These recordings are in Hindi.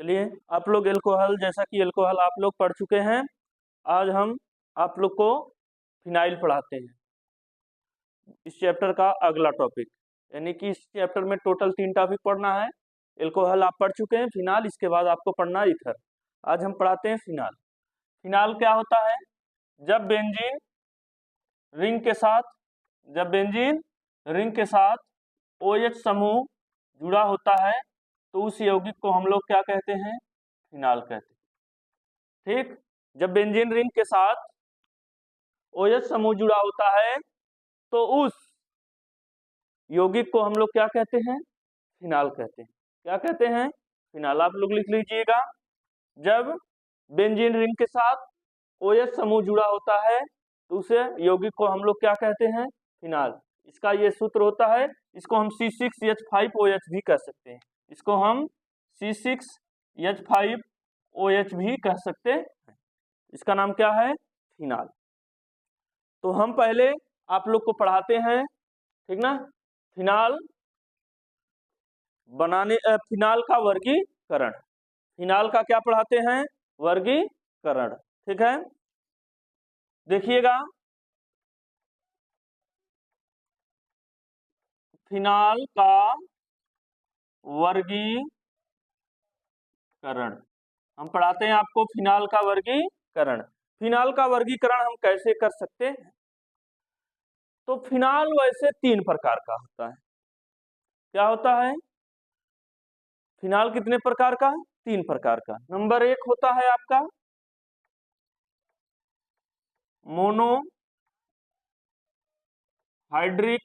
चलिए, आप लोग एल्कोहल, जैसा कि एल्कोहल आप लोग पढ़ चुके हैं, आज हम आप लोग को फिनाइल पढ़ाते हैं। इस चैप्टर का अगला टॉपिक, यानी कि इस चैप्टर में टोटल 3 टॉपिक पढ़ना है। एल्कोहल आप पढ़ चुके हैं, फिनाल इसके बाद आपको पढ़ना है ईथर। आज हम पढ़ाते हैं फिनाल। फिनाल क्या होता है? जब बेंजीन रिंग के साथ OH समूह जुड़ा होता है तो उस यौगिक को हम लोग क्या कहते हैं? फिनाल कहते हैं। ठीक, जब बेंजीन रिंग के साथ OH समूह जुड़ा होता है तो उस यौगिक को हम लोग क्या कहते हैं? फिनाल कहते हैं। क्या कहते हैं? फिनाल। आप लोग लिख लीजिएगा, जब बेंजीन रिंग के साथ OH समूह जुड़ा होता है तो उसे यौगिक को हम लोग क्या कहते हैं? फिनाल। इसका ये सूत्र होता है, इसको हम C6H5OH भी कह सकते हैं। इसको हम C6H5OH भी कह सकते हैं। इसका नाम क्या है? फिनाल। तो हम पहले आप लोग को पढ़ाते हैं, ठीक ना, फिनाल बनाने, फिनाल का वर्गीकरण। फिनाल का क्या पढ़ाते हैं? वर्गीकरण। ठीक है, देखिएगा, फिनाल का वर्गीकरण हम पढ़ाते हैं आपको। फिनाल का वर्गीकरण, फिनाल का वर्गीकरण हम कैसे कर सकते हैं? तो फिनाल वैसे 3 प्रकार का होता है। क्या होता है? फिनाल कितने प्रकार का? 3 प्रकार का। नंबर 1 होता है आपका monohydric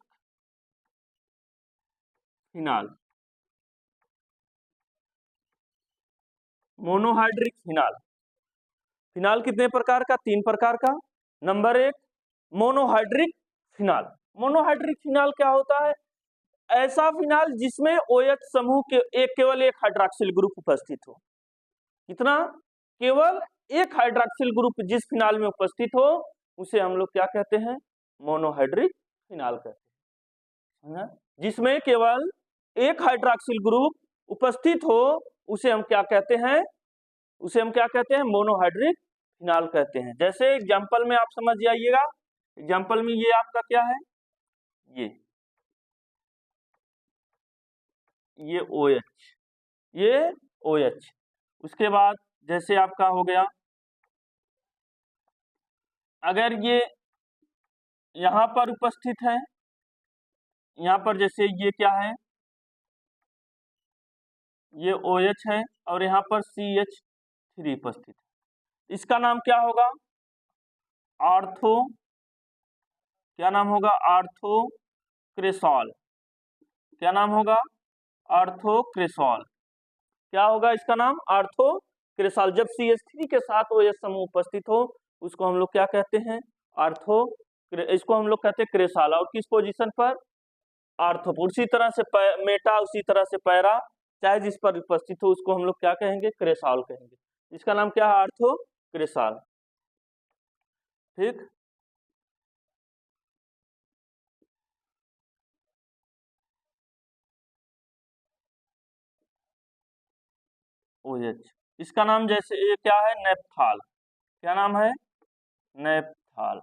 phenol. Monohydric phenol. Phenol कितने प्रकार का? 3 प्रकार का। Number 1 monohydric phenol. Monohydric phenol क्या होता है? ऐसा फिनाल जिसमें OH समूह के केवल एक हाइड्रॉक्सिल ग्रुप उपस्थित हो। कितना? केवल एक हाइड्रॉक्सिल ग्रुप जिस फिनाल में उपस्थित हो उसे हम लोग क्या कहते हैं? मोनोहाइड्रिक फिनाल कहते हैं। जिसमें केवल एक हाइड्रॉक्सिल ग्रुप उपस्थित हो उसे हम क्या कहते हैं? उसे हम क्या कहते हैं? मोनोहाइड्रिक फिनाल कहते हैं। जैसे एग्जांपल में आप समझ जाइएगा, एग्जांपल में ये आपका क्या है? ये OH, ये OH। उसके बाद जैसे आपका हो गया, अगर ये यहां पर उपस्थित है, यहां पर जैसे ये क्या है? ये OH है और यहाँ पर CH3 उपस्थित है। इसका नाम क्या होगा? आर्थो, क्या नाम होगा? आर्थोक्रेसॉल। क्या नाम होगा? आर्थोक्रेसॉल। क्या होगा इसका नाम? आर्थोक्रेसॉल। जब CH3 के साथ OH समूह उपस्थित हो उसको हम लोग क्या कहते हैं? इसको हम लोग कहते हैं क्रेसॉल। और किस पोजीशन पर? आर्थो। उसी तरह से मेटा, उसी तरह से पैरा, चाहे जिस पर उपस्थित हो उसको हम लोग क्या कहेंगे? क्रेसॉल कहेंगे। इसका नाम क्या है? आर्थोक्रेसॉल। ठीक, OH। इसका नाम जैसे ये क्या है? नेप्थाल। क्या नाम है? नेप्थाल।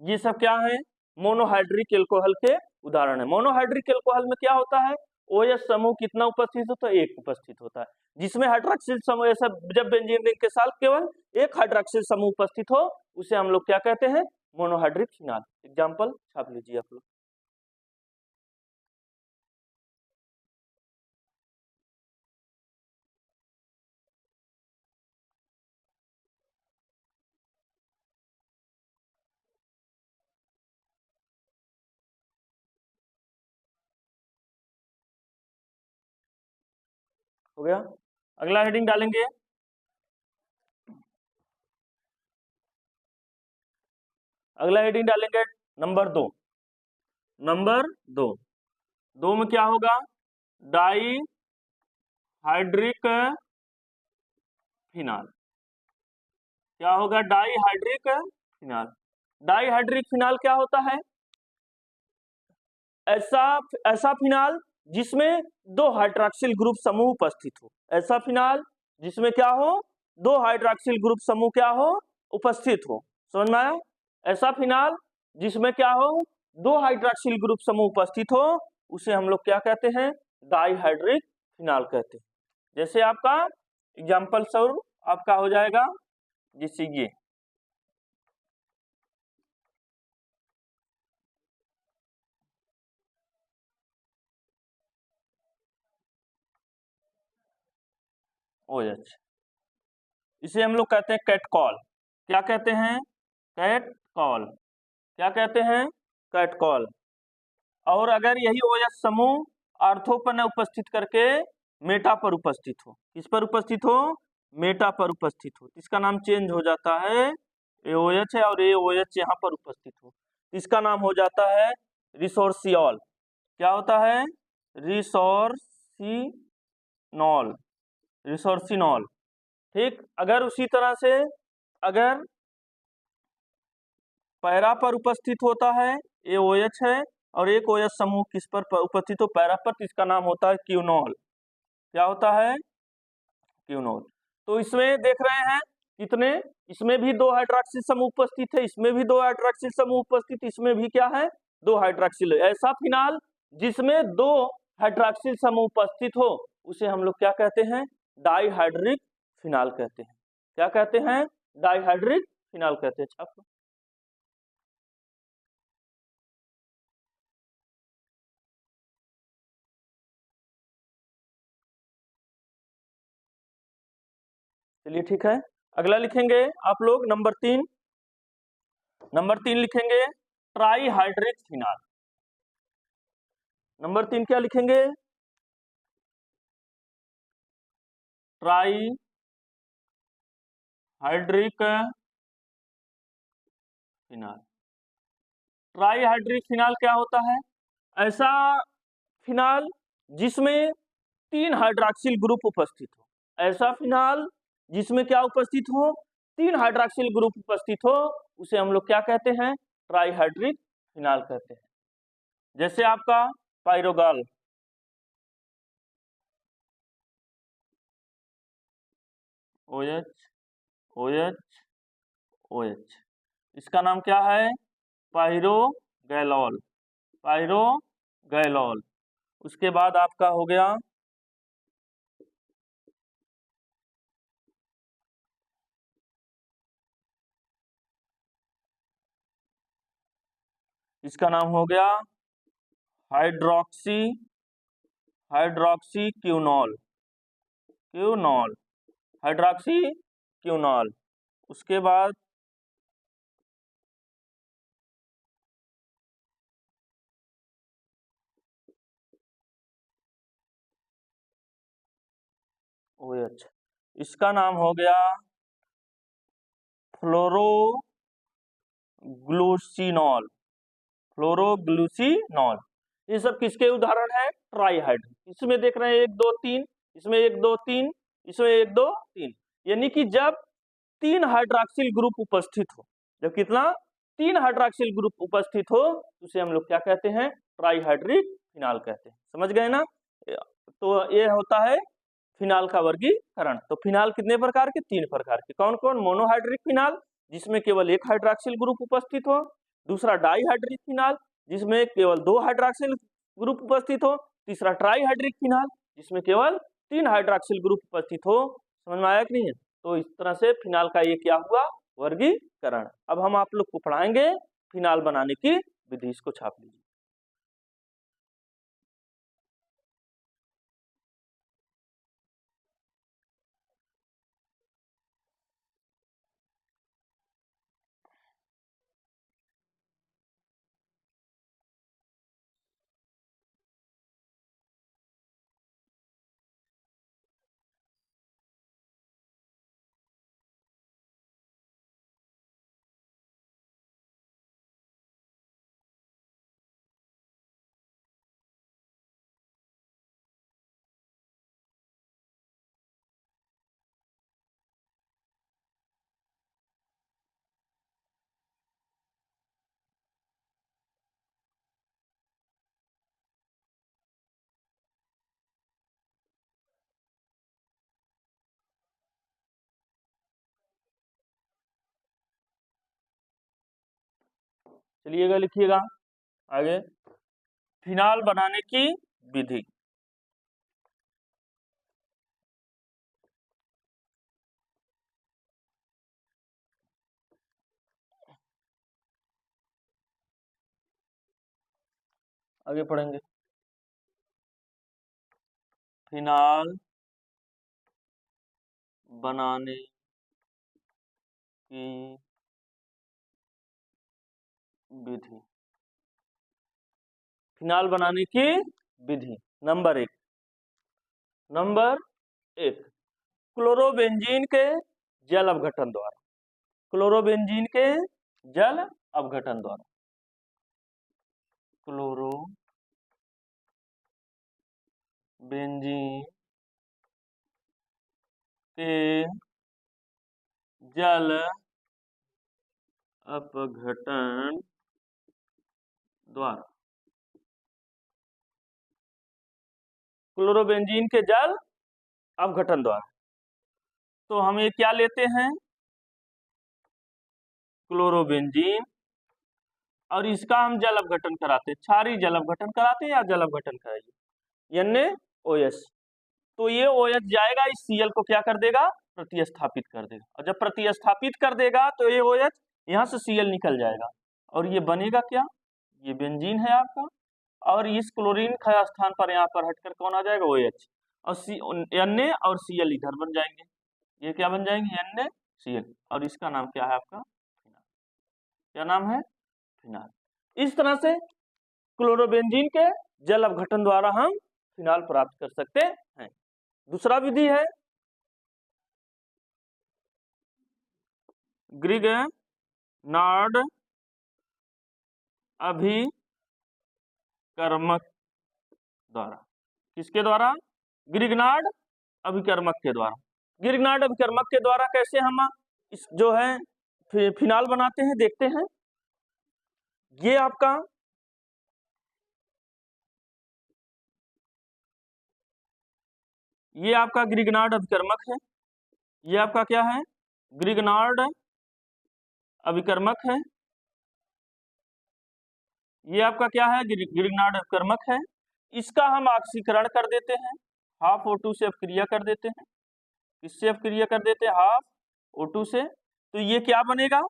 ये सब क्या है? मोनोहाइड्रिक एल्कोहल के उदाहरण है। मोनोहाइड्रिक एल्कोहल में क्या होता है? OH समूह कितना उपस्थित होता है? एक उपस्थित होता है। जिसमें हाइड्रॉक्सिल समूह, ऐसा जब बेंजीन रिंग के साथ केवल एक हाइड्रॉक्सिल समूह उपस्थित हो उसे हम लोग क्या कहते हैं? Monohydric phenol. एग्जाम्पल छाप लीजिए आप लोग। हो गया? अगला हेडिंग डालेंगे, अगला हेडिंग डालेंगे नंबर 2। नंबर 2, 2 में क्या होगा? Dihydric phenol. क्या होगा? Dihydric phenol. Dihydric phenol क्या होता है? ऐसा ऐसा फिनाल जिसमें दो हाइड्रॉक्सिल ग्रुप समूह उपस्थित हो। ऐसा फिनाल जिसमें क्या हो, दो हाइड्रॉक्सिल ग्रुप समूह क्या हो, उपस्थित हो। समझ में आया? ऐसा फिनाल जिसमें क्या हो, दो हाइड्रॉक्सिल ग्रुप समूह उपस्थित हो, उसे हम लोग क्या कहते हैं, डाइहाइड्रिक फिनाल कहते हैं। जैसे आपका एग्जाम्पल स्वरूप आपका हो जाएगा जैसे ये OH, इसे हम लोग कहते हैं कैटकॉल। क्या कहते हैं, कैटकॉल। क्या कहते हैं, कैटकॉल। और अगर यही OH समूह आर्थो पर न उपस्थित करके मेटा पर उपस्थित हो, किस पर उपस्थित हो, मेटा पर उपस्थित हो, इसका नाम चेंज हो जाता है, AOH है और AOH यहाँ पर उपस्थित हो, इसका नाम हो जाता है रिसोर्सियोल। क्या होता है, रिसोर्सिनॉल, रिसोर्सिनॉल। ठीक, अगर उसी तरह से अगर पैरा पर उपस्थित होता है, AOH है, और एक OH समूह किस पर उपस्थित हो, पैरा पर, तो इसका नाम होता है क्यूनॉल। क्या होता है, क्यूनॉल। तो इसमें देख रहे हैं कितने, इसमें भी दो हाइड्रॉक्सिल समूह उपस्थित है, इसमें भी दो हाइड्रॉक्सिल समूह उपस्थित, इसमें भी क्या है, दो हाइड्रॉक्सिल। ऐसा फिनाल जिसमें दो हाइड्रॉक्सिल समूह उपस्थित हो उसे हम लोग क्या कहते हैं, डाइहाइड्रिक फिनाल कहते हैं। क्या कहते हैं, डाइहाइड्रिक फिनाल कहते हैं। छात्र चलिए ठीक है, अगला लिखेंगे आप लोग नंबर 3। नंबर 3 लिखेंगे ट्राईहाइड्रिक फिनाल। नंबर 3 क्या लिखेंगे, ट्राईहाइड्रिक फिनाल। ट्राईहाइड्रिक फिनाल क्या होता है, ऐसा फिनाल जिसमें तीन हाइड्रॉक्सिल ग्रुप उपस्थित हो। ऐसा फिनाल जिसमें क्या उपस्थित हो, तीन हाइड्रॉक्सिल ग्रुप उपस्थित हो, उसे हम लोग क्या कहते हैं, ट्राईहाइड्रिक फिनाल कहते हैं। जैसे आपका पायरोगाल, OH OH OH, इसका नाम क्या है, पायरोगैलॉल, पायरोगैलॉल। उसके बाद आपका हो गया इसका नाम हो गया हाइड्रोक्सी, हाइड्रोक्सी क्यूनॉल, क्यूनॉल, हाइड्रोक्सी क्यूनॉल। उसके बाद OH, इसका नाम हो गया फ्लोरोग्लूसिनॉल, फ्लोरोग्लूसिनॉल। ये सब किसके उदाहरण है, ट्राईहाइड्रिक। इसमें देख रहे हैं 1 2 3, इसमें 1 2 3, इसमें 1 2 3, यानी कि जब तीन हाइड्रॉक्सिल ग्रुप उपस्थित हो, जब कितना, तीन हाइड्रॉक्सिल ग्रुप उपस्थित हो, उसे हम लोग क्या कहते हैं, ट्राईहाइड्रिक फिनाल कहते हैं। समझ गए ना? तो ये होता है फिनाल का वर्गीकरण। तो फिनाल कितने प्रकार के, तीन प्रकार के। कौन कौन, मोनोहाइड्रिक फिनाल जिसमें केवल एक हाइड्रॉक्सिल ग्रुप उपस्थित हो, दूसरा डाइहाइड्रिक फिनाल जिसमें केवल दो हाइड्रॉक्सिल ग्रुप उपस्थित हो, तीसरा ट्राईहाइड्रिक फिनाल जिसमें केवल तीन हाइड्रॉक्सिल ग्रुप उपस्थित हो। समझ में आया कि नहीं है? तो इस तरह से फिनाल का ये क्या हुआ, वर्गीकरण। अब हम आप लोग को पढ़ाएंगे फिनाल बनाने की विधि, इसको छाप लीजिए। चलिएगा, लिखिएगा आगे, फिनाल बनाने की विधि। आगे पढ़ेंगे, फिनाल बनाने की विधि। फिनाल बनाने की विधि नंबर एक, क्लोरोबेंजीन के जल अपघटन द्वारा, क्लोरोबेंजीन के जल अपघटन द्वारा, क्लोरोबेंजीन के जल अपघटन द्वारा, क्लोरोबेंजीन के जल अपघटन द्वारा। तो हम ये क्या लेते हैं, क्लोरोबेंजीन, और इसका हम जल अपघटन कराते हैं, क्षारीय जल अपघटन कराते हैं या जल अपघटन कराइए, NaOH। तो ये OH जाएगा, इस Cl को क्या कर देगा, प्रतिस्थापित कर देगा, और जब प्रतिस्थापित कर देगा तो ये OH यहाँ से Cl निकल जाएगा, और ये बनेगा क्या, ये बेंजीन है आपका, और इस क्लोरीन का स्थान पर यहाँ पर हटकर कौन आ जाएगा, OH, और Na और Cl इधर बन जाएंगे, ये क्या बन जाएंगे, NaCl, और इसका नाम क्या है आपका, फिनाल। क्या नाम है, फिनाल। इस तरह से क्लोरोबेंजीन के जल अपघटन द्वारा हम फिनाल प्राप्त कर सकते हैं। दूसरा विधि है ग्रिगनार्ड अभिकर्मक द्वारा। किसके द्वारा, ग्रिगनार्ड अभिकर्मक के द्वारा। ग्रिगनार्ड अभिकर्मक के द्वारा कैसे हम इस जो है फिनाल बनाते हैं, देखते हैं। ये आपका ग्रिगनार्ड अभिकर्मक है, ये आपका क्या है, ग्रिगनार्ड अभिकर्मक है, ये आपका क्या है, ग्रिगनार्ड अभिकर्मक है। इसका हम ऑक्सीकरण कर देते हैं, हाफ O2 से अपक्रिया कर देते हैं। किससे अपक्रिया कर देते हैं, हाफ O2 से। तो ये क्या बनेगा,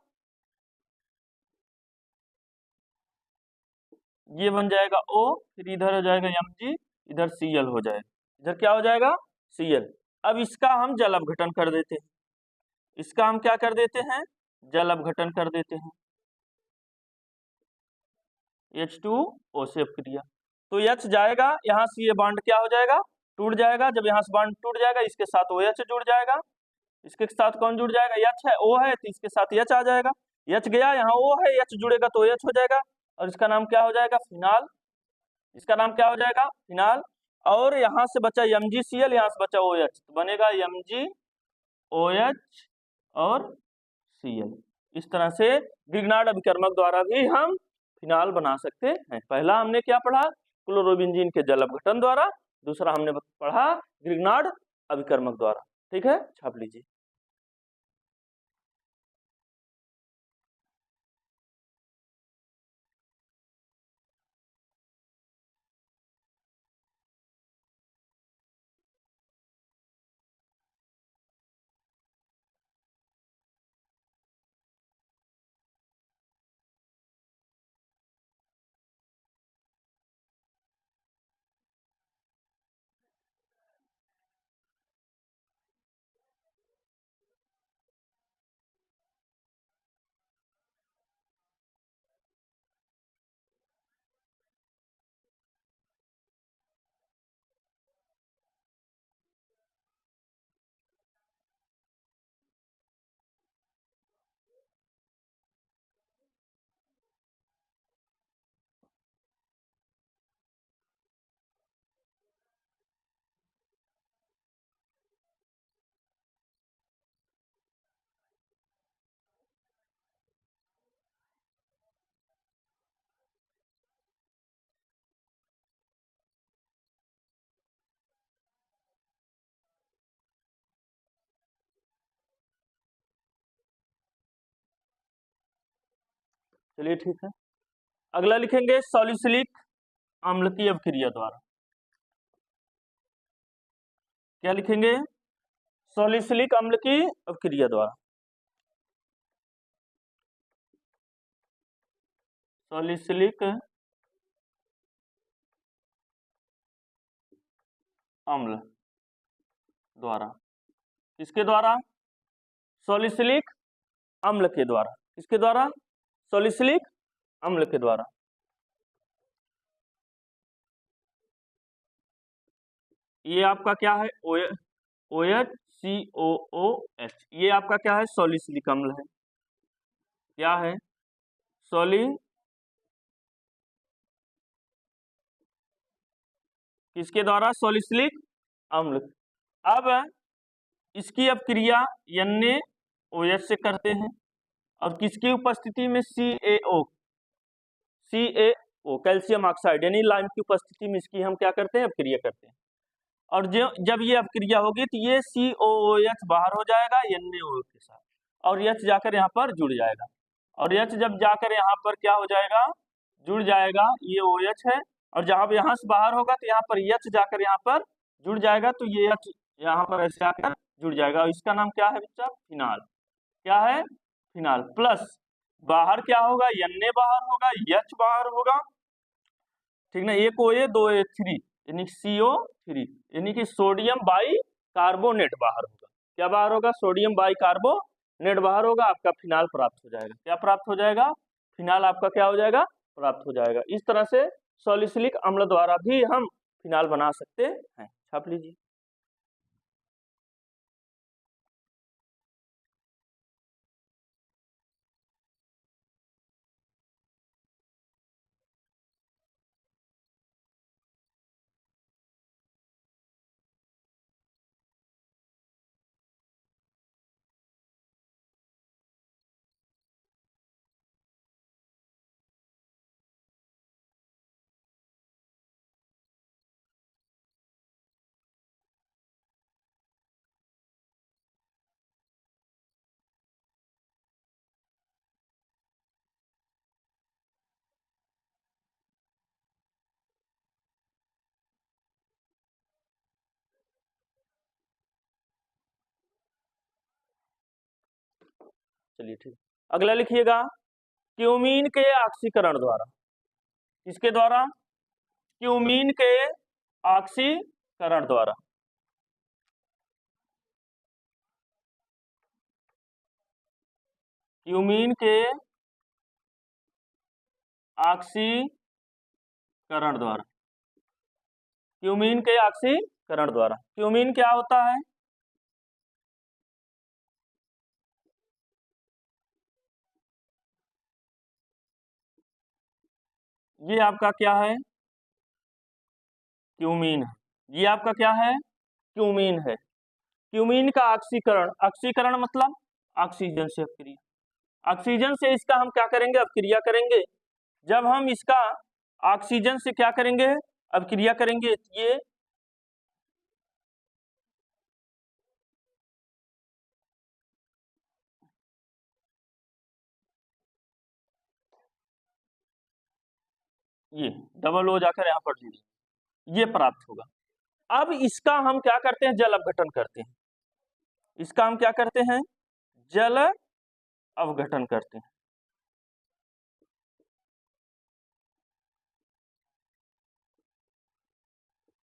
ये बन जाएगा O, फिर इधर हो जाएगा Mg, इधर Cl हो जाएगा, इधर क्या हो जाएगा, Cl। अब इसका हम जल अपघटन कर देते हैं, इसका हम क्या कर देते हैं, जल अपघटन कर देते हैं, H2O से अपक्रिया। तो H जाएगा, यहाँ से ये बॉन्ड क्या हो जाएगा, टूट जाएगा। जब यहाँ से बॉन्ड टूट जाएगा, इसके साथ OH जुड़ जाएगा, इसके साथ कौन जुड़ जाएगा, H है, O है, तो इसके साथ H आ जाएगा। H गया, यहाँ O है, H जुड़ेगा तो OH हो जाएगा, और इसका नाम क्या हो जाएगा, फिनाल। इसका नाम क्या हो जाएगा, फिनाल। और यहाँ से बचा MgCl, यहाँ से बचा OH, तो बनेगा MgOH और Cl। इस तरह से ग्रिगनार्ड अभिकर्मक द्वारा भी हम फिनाल बना सकते हैं। पहला हमने क्या पढ़ा, क्लोरोबेंजीन के जल अपघटन द्वारा, दूसरा हमने पढ़ा ग्रिगनार्ड अभिकर्मक द्वारा। ठीक है, छाप लीजिए। चलिए ठीक है। अगला लिखेंगे सॉलिसिलिक अम्ल की अभिक्रिया द्वारा। क्या लिखेंगे? सॉलिसिलिक अम्ल की अभिक्रिया द्वारा। सॉलिसिलिक अम्ल द्वारा। किसके द्वारा? सॉलिसिलिक अम्ल के द्वारा। किसके द्वारा? सॉलिसिलिक अम्ल के द्वारा। ये आपका क्या है? OHCOOH। ये आपका क्या है? सॉलिसिलिक अम्ल है। क्या है? किसके द्वारा? सॉलिसिलिक अम्ल। अब इसकी अपक्रिया NaOH से करते हैं और किसकी उपस्थिति में? CaO कैल्शियम ऑक्साइड यानी लाइम की उपस्थिति में इसकी हम क्या करते हैं? अपक्रिया करते हैं। और जब ये अपक्रिया होगी तो ये COOH बाहर हो जाएगा NaOH के साथ और H जाकर यहाँ पर जुड़ जाएगा। और H जब जाकर यहाँ पर क्या हो जाएगा? जुड़ जाएगा। ये OH है और जब यहाँ से बाहर होगा तो यहाँ पर H जाकर यहाँ पर जुड़ जाएगा, तो ये H यहाँ पर ऐसे आकर जुड़ जाएगा। और इसका नाम क्या है बच्चा? फिनाल। क्या है? फिनाल। प्लस बाहर क्या होगा? Na बाहर होगा, H बाहर होगा, ठीक ना। एक OA दो A3 यानी CO3 यानी कि सोडियम बाई कार्बोनेट बाहर होगा। क्या बाहर होगा? सोडियम बाई कार्बोनेट बाहर होगा। आपका फिनाल प्राप्त हो जाएगा। क्या प्राप्त हो जाएगा? फिनाल आपका क्या हो जाएगा? प्राप्त हो जाएगा। इस तरह से सॉलिसिलिक अम्ल द्वारा भी हम फिनाल बना सकते हैं। छाप लीजिए। चलिए ठीक। अगला लिखिएगा क्यूमीन के ऑक्सीकरण द्वारा। किसके द्वारा? क्यूमीन के ऑक्सीकरण द्वारा। क्यूमीन के ऑक्सीकरण द्वारा। क्यूमीन के ऑक्सीकरण द्वारा। क्यूमीन क्या होता है? ये आपका क्या है? क्यूमीन है। ये आपका क्या है? क्यूमीन है। क्यूमीन का ऑक्सीकरण, ऑक्सीकरण मतलब ऑक्सीजन से अपक्रिया। ऑक्सीजन से इसका हम क्या करेंगे? अपक्रिया करेंगे। जब हम इसका ऑक्सीजन से क्या करेंगे? अपक्रिया करेंगे। ये डबल O जाकर यहाँ पर जुड़ी, ये प्राप्त होगा। अब इसका हम क्या करते हैं? जल अपघटन करते हैं। इसका हम क्या करते हैं? जल अपघटन करते हैं।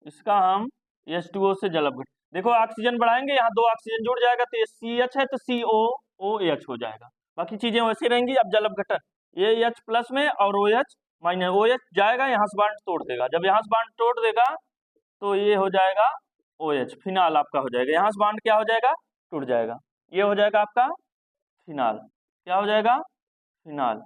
इसका हम H2O से जल अपघटन। देखो ऑक्सीजन बढ़ाएंगे, यहाँ दो ऑक्सीजन जुड़ जाएगा तो ये CH है तो COOH हो जाएगा। बाकी चीजें वैसी रहेंगी। अब जल अपघटन, ये H प्लस में और OH माइनस। OH जाएगा यहाँ से बांड तोड़ देगा। जब यहाँ से बांड तोड़ देगा तो ये हो जाएगा OH, फिनाल आपका हो जाएगा। यहाँ से बांड क्या हो जाएगा? टूट जाएगा। ये हो जाएगा आपका फिनाल। क्या हो जाएगा? फिनाल।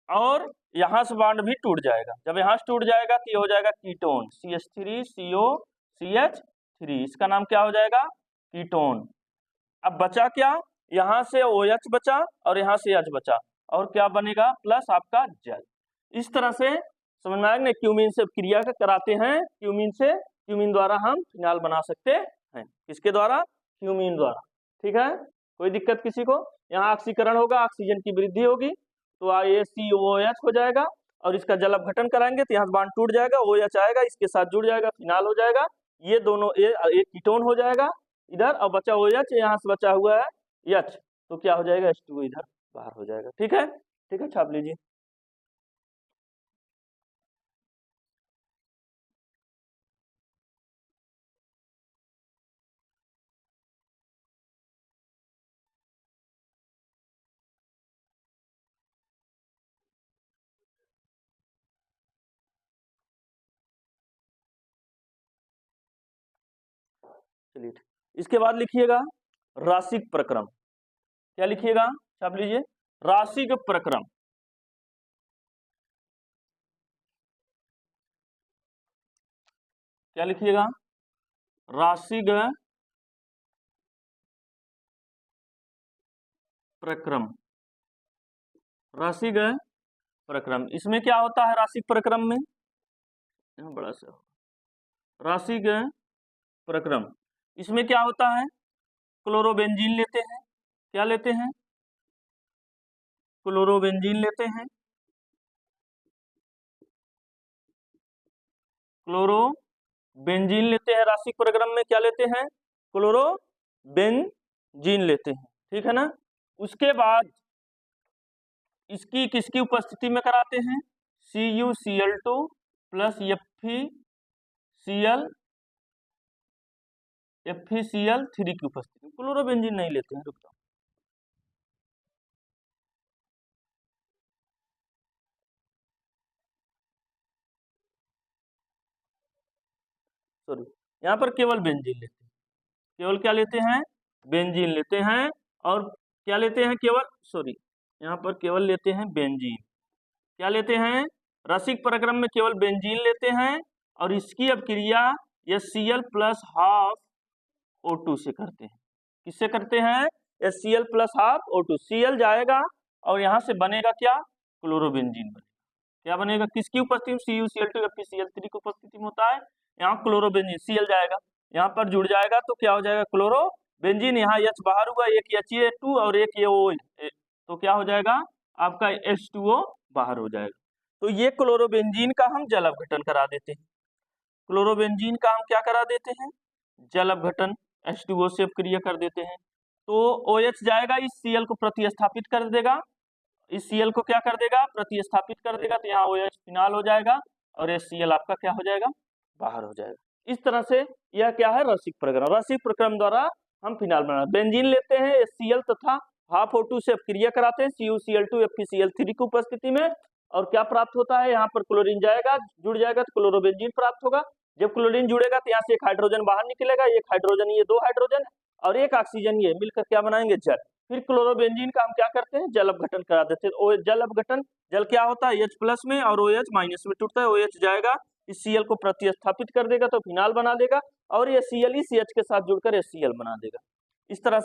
और यहाँ से बांड भी टूट जाएगा। जब यहाँ से टूट जाएगा तो ये हो जाएगा कीटोन, CH3COCH3। इसका नाम क्या हो जाएगा? कीटोन। अब बचा क्या? यहाँ से OH बचा और यहाँ से H बचा, और क्या बनेगा? प्लस आपका जल। इस तरह से समझ में आएगा। क्यूमीन से क्रिया कराते हैं। क्यूमीन द्वारा हम फिनाल बना सकते हैं। किसके द्वारा? क्यूमीन द्वारा। ठीक है, कोई दिक्कत किसी को? यहाँ ऑक्सीकरण होगा, ऑक्सीजन की वृद्धि होगी तो ये COOH हो जाएगा और इसका जल अपघटन कराएंगे तो यहाँ बांड टूट जाएगा, OH आएगा, इसके साथ जुड़ जाएगा, फिनाल हो जाएगा, ये दोनों एक कीटोन हो जाएगा इधर, और बचा OH, यहाँ से बचा हुआ है H, तो क्या हो जाएगा H2O इधर बाहर हो जाएगा। ठीक है, ठीक है, छाप लीजिए। चलिए, इसके बाद लिखिएगा राशिक प्रक्रम। क्या लिखिएगा, छाप लीजिए, राशिक प्रक्रम। क्या लिखिएगा, राशिक प्रक्रम। राशिक प्रक्रम, इसमें क्या होता है राशिक प्रक्रम में, यहाँ बड़ा सा राशिक प्रक्रम, इसमें क्या होता है, क्लोरोबेंजीन लेते हैं। क्या लेते हैं, क्लोरोबेंजीन लेते हैं। क्लोरोबेंजीन लेते हैं राशिक प्रक्रम में, क्या लेते हैं, क्लोरोबेंजीन लेते हैं। ठीक है ना। उसके बाद इसकी किसकी उपस्थिति में कराते हैं, CuCl2 प्लस FeCl3 की उपस्थिति में। क्लोरोबेंजीन नहीं लेते हैं, रुक जाओ, सॉरी, यहाँ पर केवल बेंजीन लेते हैं। केवल क्या लेते हैं, बेंजीन लेते हैं। और क्या लेते हैं, केवल, सॉरी, यहाँ पर केवल लेते हैं बेंजीन। क्या लेते हैं, रसिक प्रक्रम में केवल बेंजीन लेते हैं, और इसकी अपक्रिया HCl प्लस हाफ O2 से करते हैं। किससे करते हैं, HCl plus half O2, Cl जाएगा और यहाँ से बनेगा क्या, क्लोरोबेंजीन बनेगा। क्या बनेगा, किसकी उपस्थिति में, CuCl2 FeCl3 की उपस्थिति में होता है। यहाँ क्लोरोबेंजीन, Cl जाएगा, यहाँ पर जुड़ जाएगा तो क्या हो जाएगा, क्लोरोबेंजीन, यहाँ H बाहर हुआ, एक Ha2 और एक ये O, तो क्या हो जाएगा आपका H2O बाहर हो जाएगा। तो ये क्लोरोबेंजीन का हम जल अपघटन करा देते हैं। क्लोरोबेंजीन का हम क्या करा देते हैं, जल अपघटन, H2O से अपक्रिया कर देते हैं। तो OH जाएगा, इस Cl को प्रतिस्थापित कर देगा, इस Cl को क्या कर देगा, प्रतिस्थापित कर देगा, तो यहाँ OH फिनाल हो जाएगा और HCl आपका क्या हो जाएगा, बाहर हो जाएगा। इस तरह से यह क्या है, रसिक प्रक्रम। रसिक प्रक्रम द्वारा हम फिनाल बना, बेंजीन लेते हैं, HCl तथा हाफ O2 से अपक्रिया कराते हैं CuCl2 FeCl3 की उपस्थिति में, और क्या प्राप्त होता है, यहाँ पर क्लोरीन जाएगा, जुड़ जाएगा तो क्लोरोबेंजीन प्राप्त होगा। जब क्लोरीन जुड़ेगा तो यहाँ से एक हाइड्रोजन बाहर निकलेगा, एक हाइड्रोजन, ये दो हाइड्रोजन और एक ऑक्सीजन, ये मिलकर क्या बनाएंगे, जल। फिर क्लोरोबेंजीन का हम क्या करते हैं, जल अपघटन करा देते हैं। जल अपघटन, जल क्या होता है, H प्लस में और OH माइनस में टूटता है। OH जाएगा, इस Cl को प्रतिस्थापित कर देगा तो फिनाल बना देगा, और ये Cl ही CH के साथ जुड़कर HCl बना देगा। इस तरह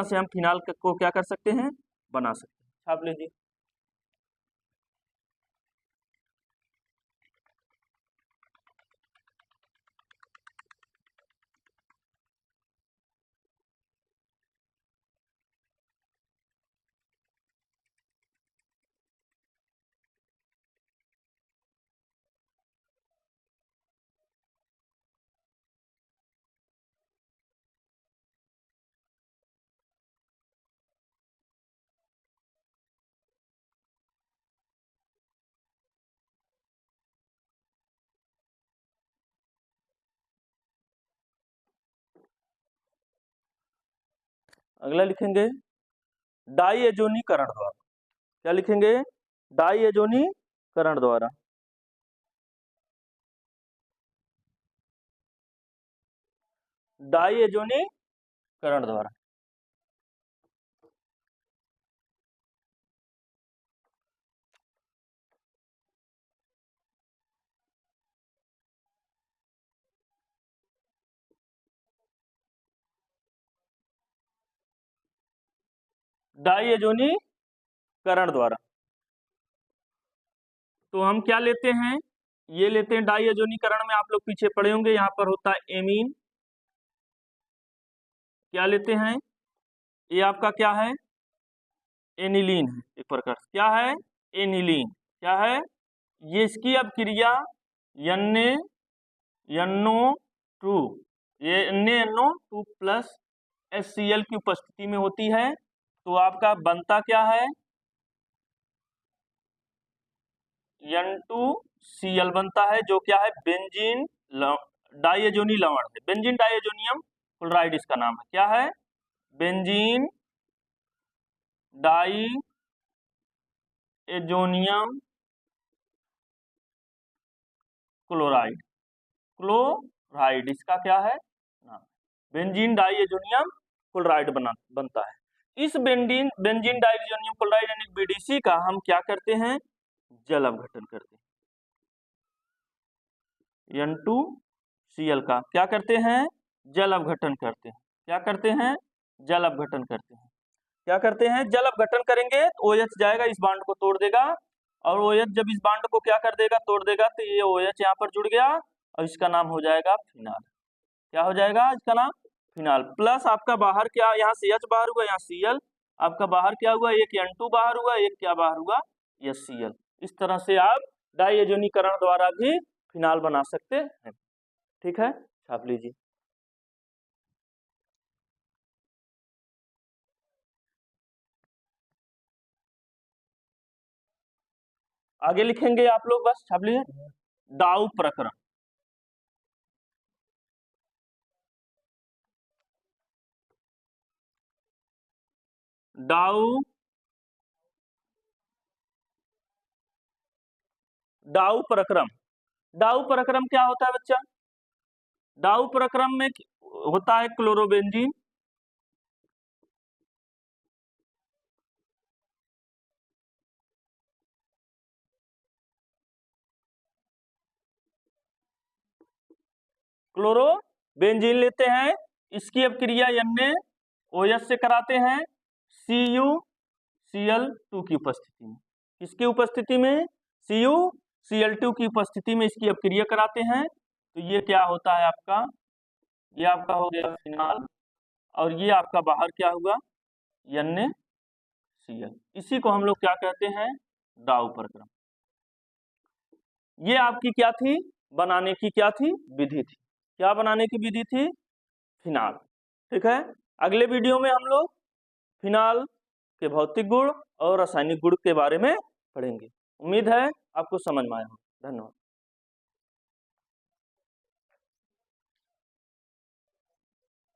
से हम फिनाल को क्या कर सकते हैं, बना सकते हैं। छाप लीजिए। अगला लिखेंगे डाईएजोनीकरण द्वारा। क्या लिखेंगे, डाईएजोनीकरण द्वारा। डाईएजोनीकरण द्वारा, डाईएजोनीकरण द्वारा। तो हम क्या लेते हैं, ये लेते हैं डाईएजोनीकरण में, आप लोग पीछे पढ़े होंगे, यहाँ पर होता है एमीन। क्या लेते हैं, ये आपका क्या है, एनिलीन है, एक प्रकार से क्या है, एनिलीन। क्या है ये, इसकी अपक्रिया NaNO2 ये NaNO2 प्लस HCl की उपस्थिति में होती है। तो आपका बनता क्या है, N2Cl बनता है, जो क्या है बेंजीन डाइएजोनी लवण है, बेंजीन डाइएजोनियम क्लोराइड इसका नाम है। क्या है, बेंजीन डाइएजोनियम क्लोराइड, क्लोराइड इसका क्या है नाम, बेंजीन डाइएजोनियम क्लोराइड बनता है। इस बेंजीन डाइएजोनियम क्लोराइड यानी BDC का हम क्या करते हैं, जल अपघटन करते हैं। N2Cl का क्या करते हैं, जल अपघटन करते हैं। क्या करते हैं, जल अपघटन करते हैं। क्या करते हैं, जल अपघटन करेंगे तो OH जाएगा, इस बांड को तोड़ देगा, और OH जब इस बांड को क्या कर देगा, तोड़ देगा, तो ये OH यहाँ पर जुड़ गया और इसका नाम हो जाएगा फिनाल। क्या हो जाएगा, इसका नाम फिनाल। प्लस आपका बाहर क्या, यहाँ CH बाहर हुआ, यहाँ Cl, आपका बाहर क्या हुआ, एक N2 बाहर हुआ, एक क्या बाहर हुआ, ये Cl। इस तरह से आप डाइएजोनीकरण द्वारा भी फिनाल बना सकते हैं। ठीक है, छाप लीजिए। आगे लिखेंगे आप लोग, बस छाप लीजिए। डाउ प्रक्रम, डाउ प्रक्रम, डाउ प्रक्रम क्या होता है बच्चा, डाउ प्रक्रम में होता है क्लोरोबेंजीन, क्लोरोबेंजीन लेते हैं, इसकी अपक्रिया NaOH से कराते हैं CuCl2 की उपस्थिति में। किसकी उपस्थिति में, CuCl2 की उपस्थिति में इसकी अपक्रिया कराते हैं। तो ये क्या होता है आपका, ये आपका हो गया फिनाल, और ये आपका बाहर क्या हुआ, NaCl। इसी को हम लोग क्या कहते हैं, डाउ प्रक्रम। ये आपकी क्या थी, बनाने की क्या थी, विधि थी। क्या बनाने की विधि थी, फिनाल। ठीक है, अगले वीडियो में हम लोग फिनाल के भौतिक गुण और रासायनिक गुण के बारे में पढ़ेंगे। उम्मीद है आपको समझ में आया हो। धन्यवाद।